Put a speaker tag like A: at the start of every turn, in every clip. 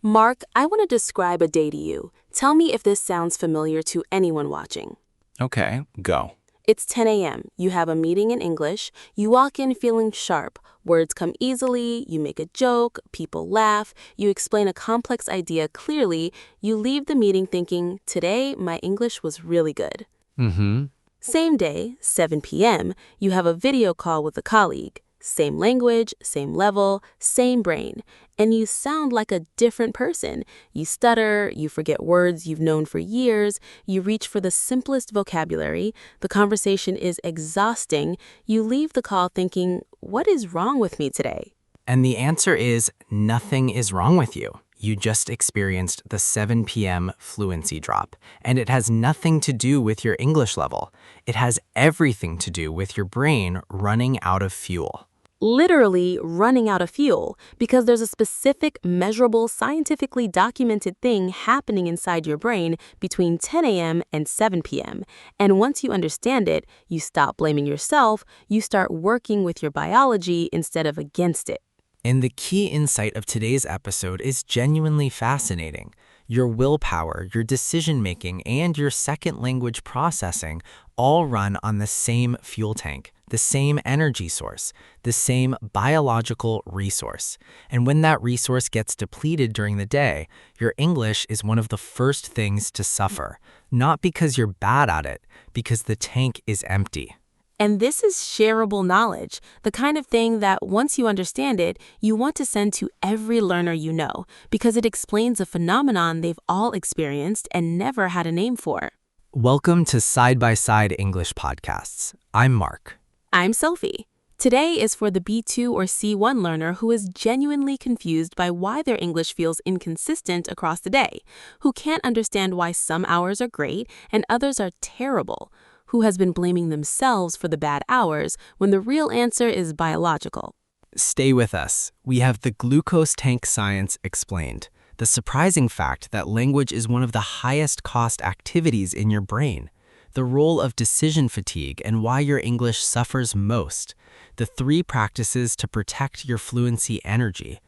A: Mark, I want to describe a day to you. Tell me if this sounds familiar to anyone watching.
B: Okay, go.
A: It's 10 a.m. You have a meeting in English. You walk in feeling sharp. Words come easily. You make a joke. People laugh. You explain a complex idea clearly. You leave the meeting thinking, today my English was really good.
B: Mm-hmm.
A: Same day, 7 p.m., you have a video call with a colleague. Same language, same level, same brain. And you sound like a different person. You stutter, you forget words you've known for years, you reach for the simplest vocabulary, the conversation is exhausting, you leave the call thinking, what is wrong with me today?
C: And the answer is nothing is wrong with you. You just experienced the 7 p.m. fluency drop, and it has nothing to do with your English level. It has everything to do with your brain running out of fuel.
A: Literally running out of fuel, because there's a specific, measurable, scientifically documented thing happening inside your brain between 10 a.m. and 7 p.m. And once you understand it, you stop blaming yourself, you start working with your biology instead of against it.
C: And the key insight of today's episode is genuinely fascinating. Your willpower, your decision-making, and your second language processing all run on the same fuel tank, the same energy source, the same biological resource. And when that resource gets depleted during the day, your English is one of the first things to suffer. Not because you're bad at it, because the tank is empty.
A: And this is shareable knowledge, the kind of thing that once you understand it, you want to send to every learner you know, because it explains a phenomenon they've all experienced and never had a name for.
C: Welcome to Side by Side English Podcasts. I'm Mark.
A: I'm Sophie. Today is for the B2 or C1 learner who is genuinely confused by why their English feels inconsistent across the day, who can't understand why some hours are great and others are terrible, who has been blaming themselves for the bad hours when the real answer is biological.
C: Stay with us. We have the glucose tank science explained. The surprising fact that language is one of the highest cost activities in your brain. The role of decision fatigue and why your English suffers most. The 3 practices to protect your fluency energy.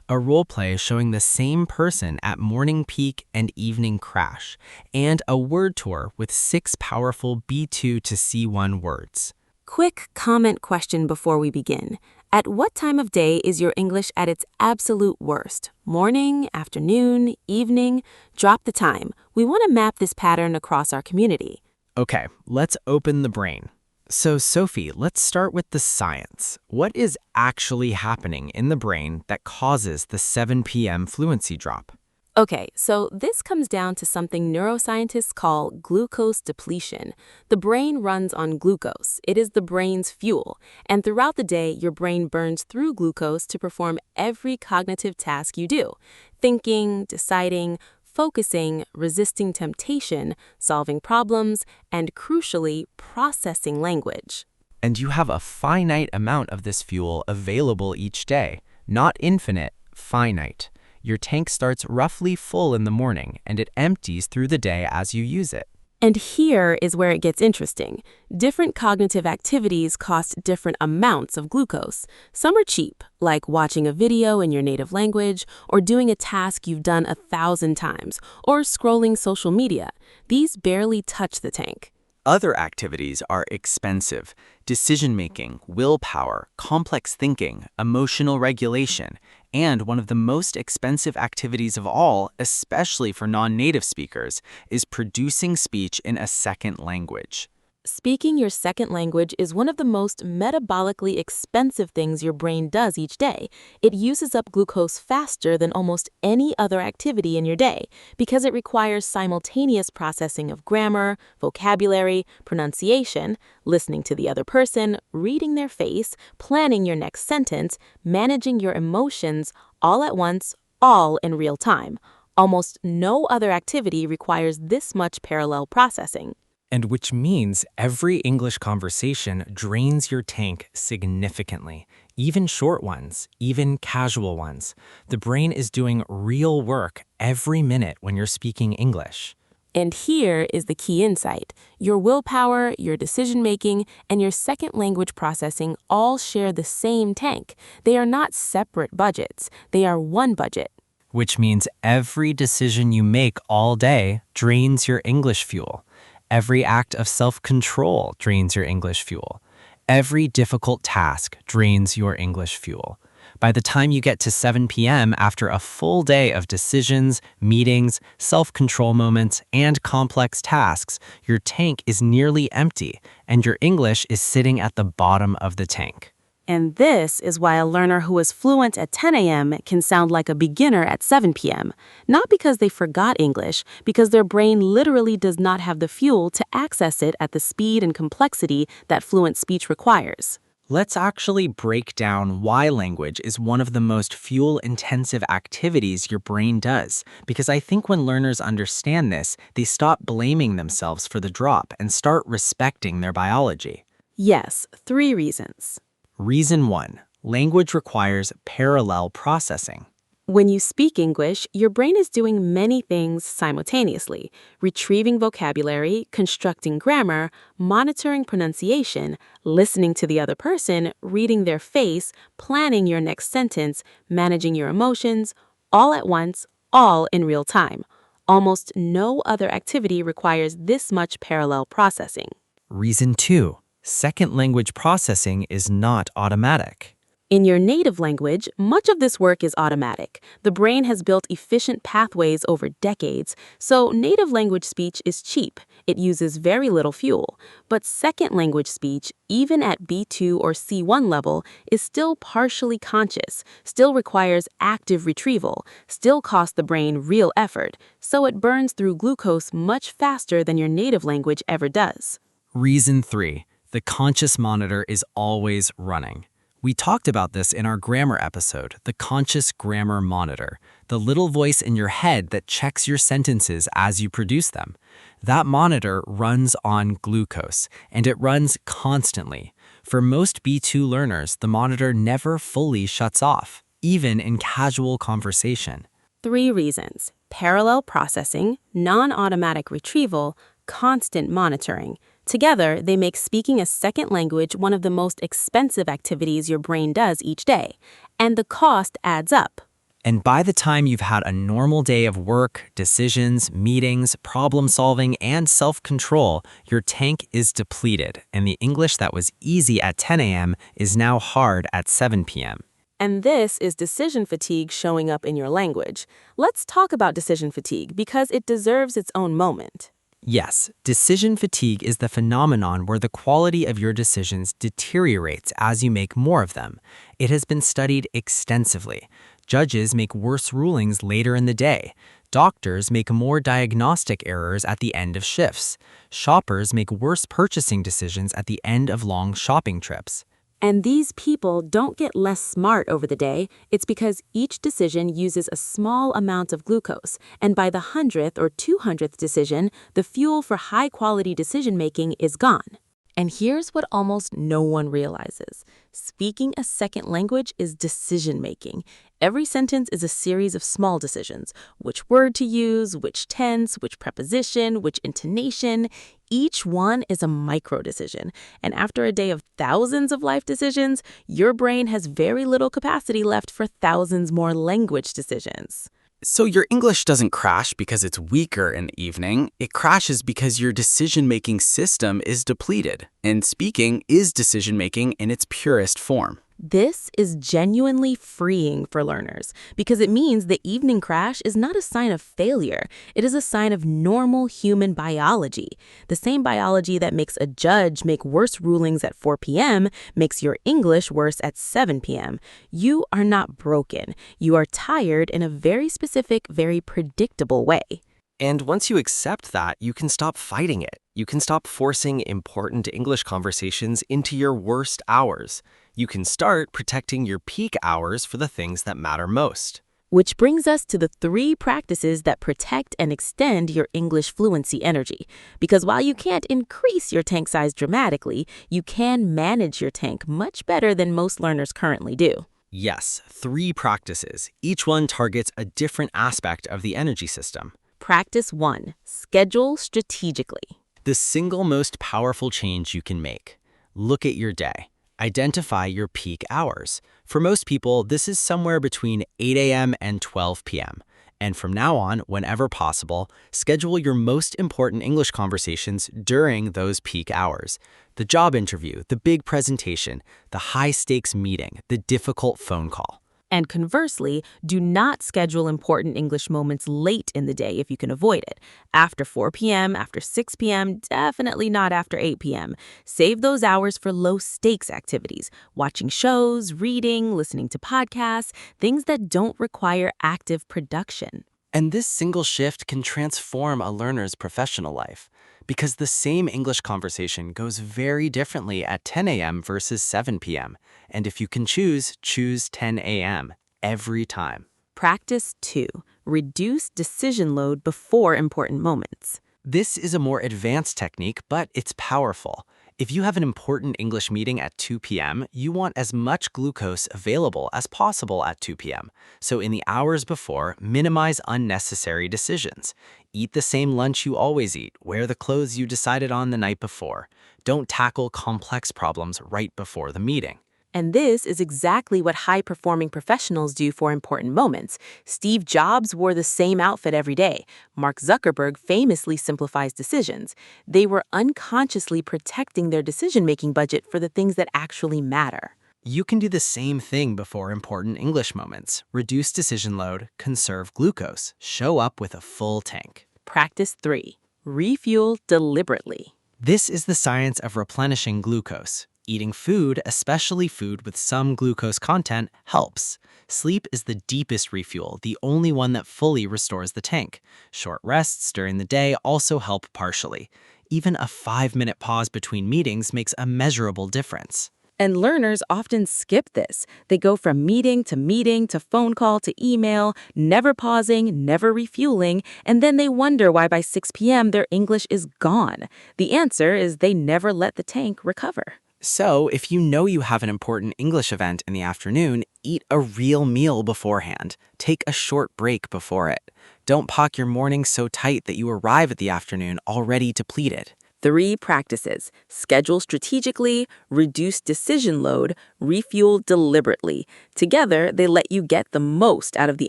C: A role play showing the same person at morning peak and evening crash, and a word tour with 6 powerful B2 to C1 words.
A: Quick comment question before we begin. At what time of day is your English at its absolute worst? Morning, afternoon, evening? Drop the time. We want to map this pattern across our community.
C: Okay, let's open the brain. So, Sophie, let's start with the science. What is actually happening in the brain that causes the 7 p.m. fluency drop?
A: Okay, so this comes down to something neuroscientists call glucose depletion. The brain runs on glucose. It is the brain's fuel. And throughout the day, your brain burns through glucose to perform every cognitive task you do. Thinking, deciding, focusing, resisting temptation, solving problems, and crucially, processing language.
C: And you have a finite amount of this fuel available each day. Not infinite, finite. Your tank starts roughly full in the morning, and it empties through the day as you use it.
A: And here is where it gets interesting. Different cognitive activities cost different amounts of glucose. Some are cheap, like watching a video in your native language, or doing a task you've done 1,000 times, or scrolling social media. These barely touch the tank.
C: Other activities are expensive. Decision-making, willpower, complex thinking, emotional regulation, and one of the most expensive activities of all, especially for non-native speakers, is producing speech in a second language.
A: Speaking your second language is one of the most metabolically expensive things your brain does each day. It uses up glucose faster than almost any other activity in your day because it requires simultaneous processing of grammar, vocabulary, pronunciation, listening to the other person, reading their face, planning your next sentence, managing your emotions, all at once, all in real time. Almost no other activity requires this much parallel processing.
C: And which means every English conversation drains your tank significantly, even short ones, even casual ones. The brain is doing real work every minute when you're speaking English.
A: And here is the key insight. Your willpower, your decision-making, and your second language processing all share the same tank. They are not separate budgets. They are one budget.
C: which means every decision you make all day drains your English fuel. Every act of self-control drains your English fuel. Every difficult task drains your English fuel. By the time you get to 7 p.m. after a full day of decisions, meetings, self-control moments, and complex tasks, your tank is nearly empty, and your English is sitting at the bottom of the tank.
A: And this is why a learner who is fluent at 10 a.m. can sound like a beginner at 7 p.m. Not because they forgot English, because their brain literally does not have the fuel to access it at the speed and complexity that fluent speech requires.
C: Let's actually break down why language is one of the most fuel-intensive activities your brain does, because I think when learners understand this, they stop blaming themselves for the drop and start respecting their biology.
A: Yes, 3 reasons.
C: Reason 1. Language requires parallel processing.
A: When you speak English, your brain is doing many things simultaneously: retrieving vocabulary, constructing grammar, monitoring pronunciation, listening to the other person, reading their face, planning your next sentence, managing your emotions, all at once, all in real time. Almost no other activity requires this much parallel processing.
C: Reason 2. Second language processing is not automatic.
A: In your native language, much of this work is automatic. The brain has built efficient pathways over decades, so native language speech is cheap. It uses very little fuel. But second language speech, even at B2 or C1 level, is still partially conscious, still requires active retrieval, still costs the brain real effort, so it burns through glucose much faster than your native language ever does.
C: Reason 3. The conscious monitor is always running. We talked about this in our grammar episode, the conscious grammar monitor, the little voice in your head that checks your sentences as you produce them. That monitor runs on glucose, and it runs constantly. For most B2 learners, the monitor never fully shuts off, even in casual conversation.
A: 3 reasons: parallel processing, non-automatic retrieval, constant monitoring. Together, they make speaking a second language one of the most expensive activities your brain does each day. And the cost adds up.
C: And by the time you've had a normal day of work, decisions, meetings, problem solving, and self-control, your tank is depleted, and the English that was easy at 10 a.m. is now hard at 7 p.m.
A: And this is decision fatigue showing up in your language. Let's talk about decision fatigue because it deserves its own moment.
C: Yes, decision fatigue is the phenomenon where the quality of your decisions deteriorates as you make more of them. It has been studied extensively. Judges make worse rulings later in the day. Doctors make more diagnostic errors at the end of shifts. Shoppers make worse purchasing decisions at the end of long shopping trips.
A: And these people don't get less smart over the day. It's because each decision uses a small amount of glucose, and by the 100th or 200th decision, the fuel for high-quality decision-making is gone. And here's what almost no one realizes. Speaking a second language is decision-making. Every sentence is a series of small decisions: which word to use, which tense, which preposition, which intonation. Each one is a micro-decision. And after a day of thousands of life decisions, your brain has very little capacity left for thousands more language decisions.
B: So your English doesn't crash because it's weaker in the evening. It crashes because your decision-making system is depleted, and speaking is decision-making in its purest form.
A: This is genuinely freeing for learners because it means the evening crash is not a sign of failure. It is a sign of normal human biology. The same biology that makes a judge make worse rulings at 4 p.m. makes your English worse at 7 p.m. You are not broken. You are tired in a very specific, very predictable way.
D: And once you accept that, you can stop fighting it. You can stop forcing important English conversations into your worst hours. You can start protecting your peak hours for the things that matter most.
A: Which brings us to the 3 practices that protect and extend your English fluency energy. Because while you can't increase your tank size dramatically, you can manage your tank much better than most learners currently do.
D: Yes, 3 practices. Each one targets a different aspect of the energy system.
A: Practice 1. Schedule strategically.
D: The single most powerful change you can make. Look at your day.
C: Identify your peak hours. For most people, this is somewhere between 8 a.m. and 12 p.m. And from now on, whenever possible, schedule your most important English conversations during those peak hours. The job interview, the big presentation, the high-stakes meeting, the difficult phone call.
A: And conversely, do not schedule important English moments late in the day if you can avoid it. After 4 p.m., after 6 p.m., definitely not after 8 p.m. Save those hours for low-stakes activities, watching shows, reading, listening to podcasts, things that don't require active production.
C: And this single shift can transform a learner's professional life, because the same English conversation goes very differently at 10 a.m. versus 7 p.m. And if you can choose 10 a.m. every time.
A: Practice 2. Reduce decision load before important moments.
C: This is a more advanced technique, but it's powerful. If you have an important English meeting at 2 p.m., you want as much glucose available as possible at 2 p.m. So in the hours before, minimize unnecessary decisions. Eat the same lunch you always eat. Wear the clothes you decided on the night before. Don't tackle complex problems right before the meeting.
A: And this is exactly what high-performing professionals do for important moments. Steve Jobs wore the same outfit every day. Mark Zuckerberg famously simplifies decisions. They were unconsciously protecting their decision-making budget for the things that actually matter.
C: You can do the same thing before important English moments. Reduce decision load, conserve glucose, show up with a full tank.
A: Practice 3. Refuel deliberately.
C: This is the science of replenishing glucose. Eating food, especially food with some glucose content, helps. Sleep is the deepest refuel, the only one that fully restores the tank. Short rests during the day also help partially. Even a 5-minute pause between meetings makes a measurable difference.
A: And learners often skip this. They go from meeting to phone call to email, never pausing, never refueling, and then they wonder why by 6 p.m. their English is gone. The answer is they never let the tank recover.
C: So, if you know you have an important English event in the afternoon, eat a real meal beforehand. Take a short break before it. Don't pack your morning so tight that you arrive at the afternoon already depleted.
A: 3 practices. Schedule strategically, reduce decision load, refuel deliberately. Together, they let you get the most out of the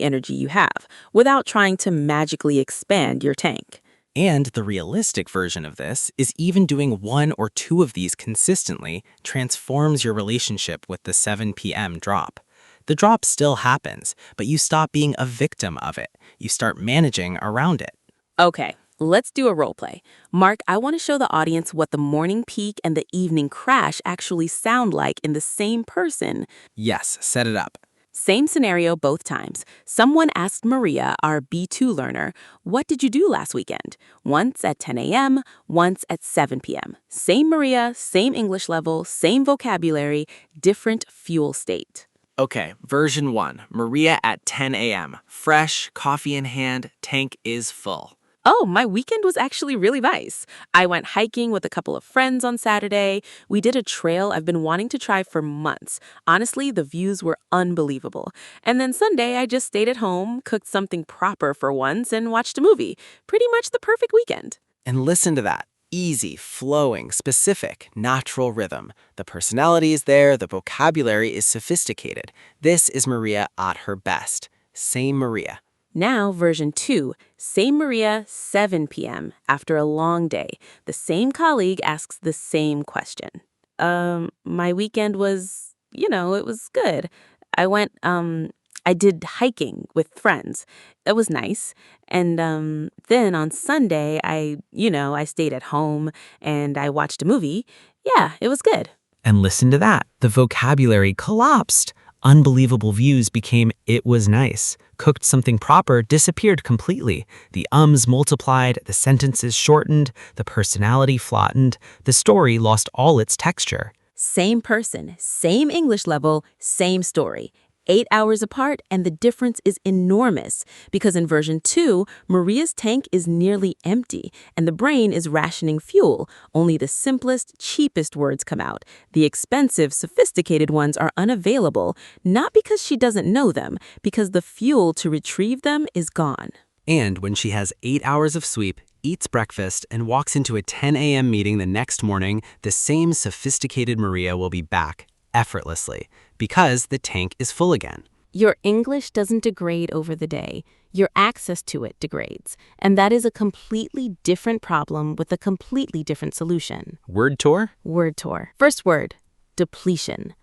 A: energy you have, without trying to magically expand your tank.
C: And the realistic version of this is even doing 1 or 2 of these consistently transforms your relationship with the 7 p.m. drop. The drop still happens, but you stop being a victim of it. You start managing around it.
A: Okay, let's do a role play. Mark, I want to show the audience what the morning peak and the evening crash actually sound like in the same person.
C: Yes, set it up.
A: Same scenario both times. Someone asked Maria, our B2 learner, what did you do last weekend? Once at 10 a.m., once at 7 p.m. Same Maria, same English level, same vocabulary, different fuel state.
C: Okay, version 1. Maria at 10 a.m. Fresh, coffee in hand, tank is full.
A: Oh, my weekend was actually really nice. I went hiking with a couple of friends on Saturday. We did a trail I've been wanting to try for months. Honestly, the views were unbelievable. And then Sunday, I just stayed at home, cooked something proper for once, and watched a movie. Pretty much the perfect weekend.
C: And listen to that. Easy, flowing, specific, natural rhythm. The personality is there, the vocabulary is sophisticated. This is Maria at her best. Same Maria.
A: Now, version 2, same Maria, 7 p.m. After a long day. The same colleague asks the same question. My weekend was, it was good. I did hiking with friends. It was nice. And then on Sunday, I stayed at home and I watched a movie. Yeah, it was good.
C: And listen to that. The vocabulary collapsed. Unbelievable views became it was nice. Cooked something proper disappeared completely. The ums multiplied, the sentences shortened, the personality flattened, the story lost all its texture.
A: Same person, same English level, same story. 8 hours apart, and the difference is enormous because in version 2, Maria's tank is nearly empty and the brain is rationing fuel. Only the simplest, cheapest words come out. The expensive, sophisticated ones are unavailable, not because she doesn't know them, because the fuel to retrieve them is gone.
C: And when she has 8 hours of sleep, eats breakfast, and walks into a 10 a.m. meeting the next morning, the same sophisticated Maria will be back effortlessly because the tank is full again.
A: Your English doesn't degrade over the day. Your access to it degrades. And that is a completely different problem with a completely different solution.
B: Word tour?
A: Word tour. First word, depletion.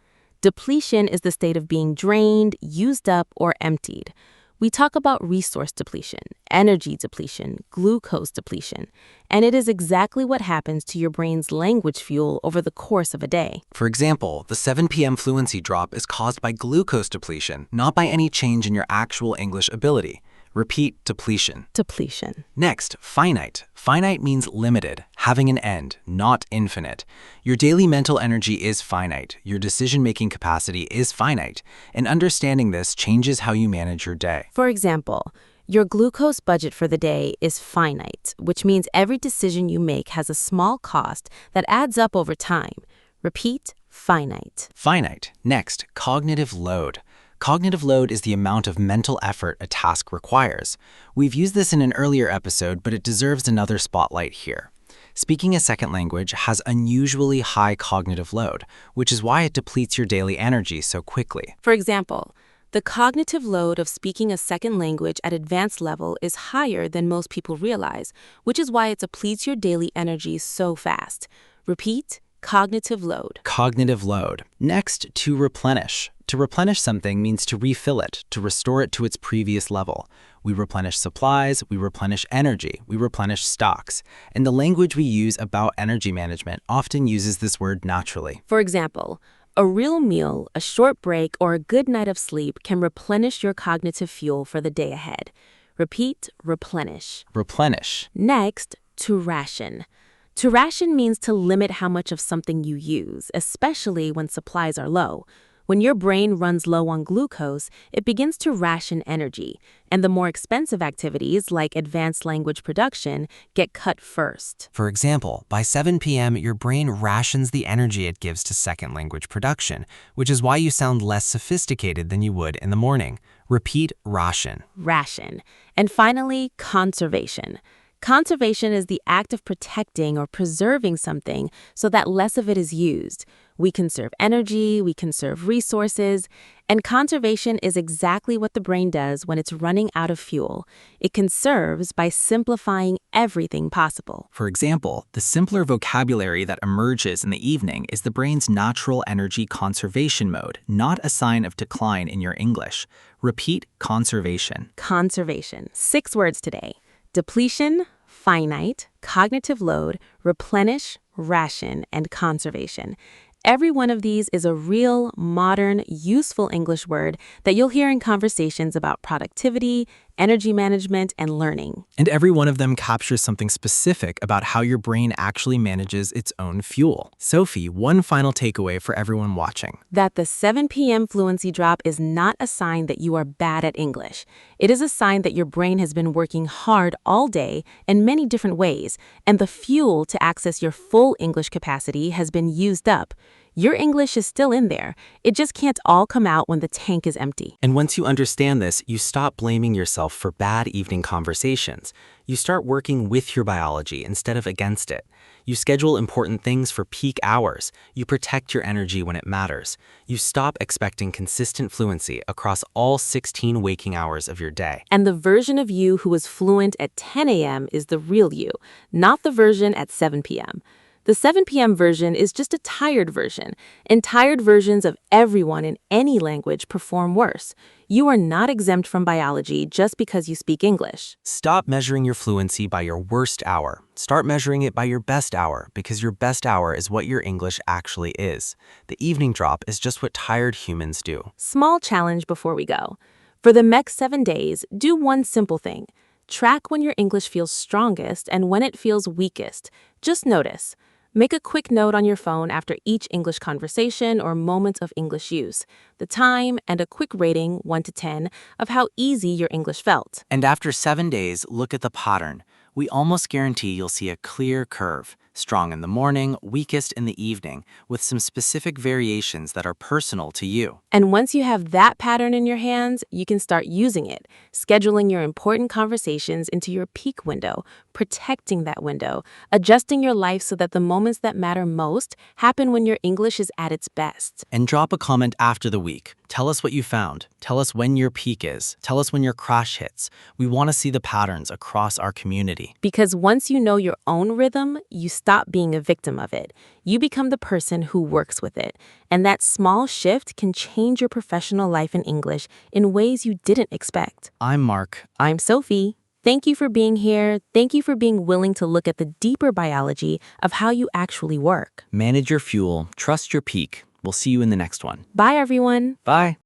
A: Depletion is the state of being drained, used up, or emptied. We talk about resource depletion, energy depletion, glucose depletion, and it is exactly what happens to your brain's language fuel over the course of a day.
C: For example, the 7 p.m. fluency drop is caused by glucose depletion, not by any change in your actual English ability. Repeat, depletion.
A: Depletion.
C: Next, finite. Finite means limited, having an end, not infinite. Your daily mental energy is finite. Your decision-making capacity is finite. And understanding this changes how you manage your day.
A: For example, your glucose budget for the day is finite, which means every decision you make has a small cost that adds up over time. Repeat, finite.
C: Finite. Next, cognitive load. Cognitive load is the amount of mental effort a task requires. We've used this in an earlier episode, but it deserves another spotlight here. Speaking a second language has unusually high cognitive load, which is why it depletes your daily energy so quickly.
A: For example, the cognitive load of speaking a second language at advanced level is higher than most people realize, which is why it depletes your daily energy so fast. Repeat, cognitive load.
C: Cognitive load. Next, to replenish. To replenish something means to refill it, to restore it to its previous level. We replenish supplies, we replenish energy, we replenish stocks. And the language we use about energy management often uses this word naturally.
A: For example, a real meal, a short break, or a good night of sleep can replenish your cognitive fuel for the day ahead. Repeat, replenish.
C: Replenish.
A: Next, to ration. To ration means to limit how much of something you use, especially when supplies are low. When your brain runs low on glucose, it begins to ration energy, and the more expensive activities, like advanced language production, get cut first.
C: For example, by 7 p.m., your brain rations the energy it gives to second language production, which is why you sound less sophisticated than you would in the morning. Repeat, ration.
A: Ration. And finally, conservation. Conservation is the act of protecting or preserving something so that less of it is used. We conserve energy, we conserve resources, and conservation is exactly what the brain does when it's running out of fuel. It conserves by simplifying everything possible.
B: For example, the simpler vocabulary that emerges in the evening is the brain's natural energy conservation mode, not a sign of decline in your English. Repeat, conservation.
A: Conservation. 6 words today. Depletion, finite, cognitive load, replenish, ration, and conservation. Every one of these is a real, modern, useful English word that you'll hear in conversations about productivity, energy management, and learning.
C: And every one of them captures something specific about how your brain actually manages its own fuel. Sophie, one final takeaway for everyone watching.
A: That the 7 p.m. fluency drop is not a sign that you are bad at English. It is a sign that your brain has been working hard all day in many different ways, and the fuel to access your full English capacity has been used up. Your English is still in there. It just can't all come out when the tank is empty.
D: And once you understand this, you stop blaming yourself for bad evening conversations. You start working with your biology instead of against it. You schedule important things for peak hours. You protect your energy when it matters. You stop expecting consistent fluency across all 16 waking hours of your day.
A: And the version of you who is fluent at 10 a.m. is the real you, not the version at 7 p.m. The 7 p.m. version is just a tired version, and tired versions of everyone in any language perform worse. You are not exempt from biology just because you speak English.
D: Stop measuring your fluency by your worst hour. Start measuring it by your best hour, because your best hour is what your English actually is. The evening drop is just what tired humans do.
A: Small challenge before we go. For the next 7 days, do one simple thing. Track when your English feels strongest and when it feels weakest. Just notice. Make a quick note on your phone after each English conversation or moment of English use, the time, and a quick rating, 1 to 10, of how easy your English felt.
B: And after 7 days, look at the pattern. We almost guarantee you'll see a clear curve.
C: Strong in the morning, weakest in the evening, with some specific variations that are personal to you.
A: And once you have that pattern in your hands, you can start using it, scheduling your important conversations into your peak window, protecting that window, adjusting your life so that the moments that matter most happen when your English is at its best.
C: And drop a comment after the week. Tell us what you found. Tell us when your peak is. Tell us when your crash hits. We want to see the patterns across our community.
A: Because once you know your own rhythm, you stop being a victim of it. You become the person who works with it. And that small shift can change your professional life in English in ways you didn't expect.
C: I'm Mark.
A: I'm Sophie. Thank you for being here. Thank you for being willing to look at the deeper biology of how you actually work.
C: Manage your fuel. Trust your peak. We'll see you in the next one.
A: Bye, everyone.
C: Bye.